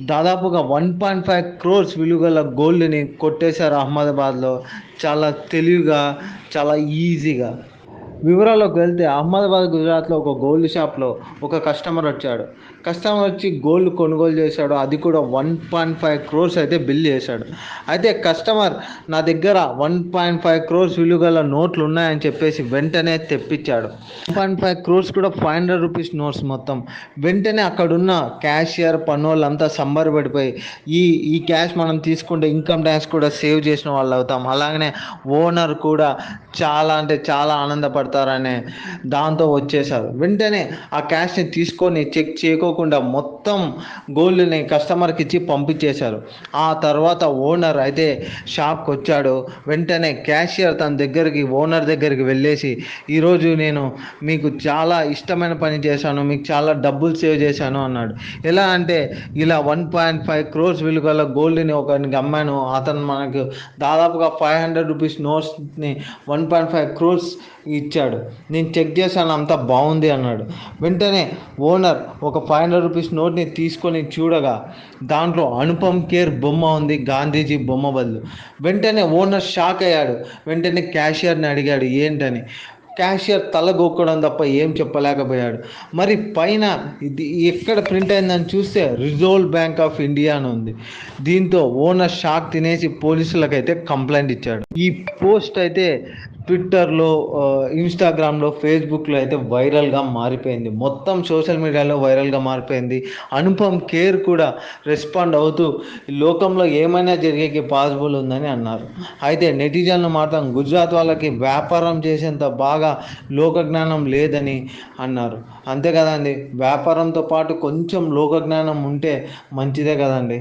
దాదాపుగా 1.5 క్రోర్స్ విలువగల గోల్డ్‌ని కొట్టేశారు అహ్మదాబాద్‌లో. చాలా తెలివిగా, చాలా ఈజీగా. వివరాల్లోకి వెళ్తే అహ్మదాబాద్, గుజరాత్‌లో ఒక గోల్డ్ షాప్‌లో ఒక కస్టమర్ వచ్చాడు. కస్టమర్ వచ్చి గోల్డ్ కొనుగోలు చేశాడు. అది కూడా 1.5 క్రోర్స్ అయితే బిల్ చేశాడు. అయితే కస్టమర్ నా దగ్గర 1.5 క్రోర్స్ విలువ గల నోట్లు ఉన్నాయని చెప్పేసి వెంటనే తెప్పించాడు. 1.5 క్రోర్స్ కూడా రూ. 500 నోట్స్ మొత్తం. వెంటనే అక్కడున్న క్యాషియర్, పనోళ్ళంతా సంబరపడిపోయి ఈ ఈ క్యాష్ మనం తీసుకుంటే ఇన్కమ్ ట్యాక్స్ కూడా సేవ్ చేసిన వాళ్ళు అవుతాం. అలాగనే ఓనర్ కూడా చాలా అంటే చాలా ఆనందపడతారనే దాంతో వచ్చేసారు. వెంటనే ఆ క్యాష్‌ని తీసుకొని చెక్ చేయకోకుండా మొత్తం గోల్డ్‌ని కస్టమర్‌కి ఇచ్చి పంపించేశారు. ఆ తర్వాత ఓనర్ అయితే షాక్‌కొచ్చాడు. వెంటనే క్యాషియర్ తన దగ్గరికి ఓనర్ దగ్గరికి వెళ్ళేసి, "ఈరోజు నేను మీకు చాలా ఇష్టమైన పని చేశాను. మీకు చాలా డబ్బులు సేవ్ చేశాను" అన్నాడు. ఎలా అంటే ఇలా 1.5 క్రోర్స్ విలువ గల గోల్డ్‌ని ఒకనికి అమ్మాను. అతను మనకు దాదాపుగా రూ. 500 నోట్స్‌ని 1.5 క్రోర్స్ ఇచ్చాడు. నేను చెక్ చేశాను అంతా బాగుంది అన్నాడు. వెంటనే ఓనర్ ఒక రూ. 500 నోట్‌ని తీసుకొని చూడగా దాంట్లో అనుపమ్ ఖేర్ బొమ్మ ఉంది గాంధీజీ బొమ్మ బదులు. వెంటనే ఓనర్ షాక్ అయ్యాడు. వెంటనే క్యాషియర్‌ని అడిగాడు ఏంటని. క్యాషియర్ తల గోక్కడం తప్ప ఏం చెప్పలేకపోయాడు. మరి పైన ఇది ఎక్కడ ప్రింట్ అయిందని చూస్తే రిజర్వ్ బ్యాంక్ ఆఫ్ ఇండియా అని ఉంది. దీంతో ఓనర్ షాక్ తినేసి పోలీసులకైతే కంప్లైంట్ ఇచ్చాడు. ఈ పోస్ట్ అయితే ట్విట్టర్‌లో, ఇన్‌స్టాగ్రామ్‌లో, ఫేస్‌బుక్‌లో అయితే వైరల్‌గా మారిపోయింది. మొత్తం సోషల్ మీడియాలో వైరల్‌గా మారిపోయింది. అనుపమ్ ఖేర్ కూడా రెస్పాండ్ అవుతూ లోకంలో ఏమైనా జరిగేకి పాసిబుల్ ఉందని అన్నారు. అయితే నెటిజన్లు మాత్రం గుజరాత్ వాళ్ళకి వ్యాపారం చేసేంత బాగా లోకజ్ఞానం లేదని అన్నారు. అంతే కదండీ! వ్యాపారంతో పాటు కొంచెం లోకజ్ఞానం ఉంటే మంచిదే కదండీ!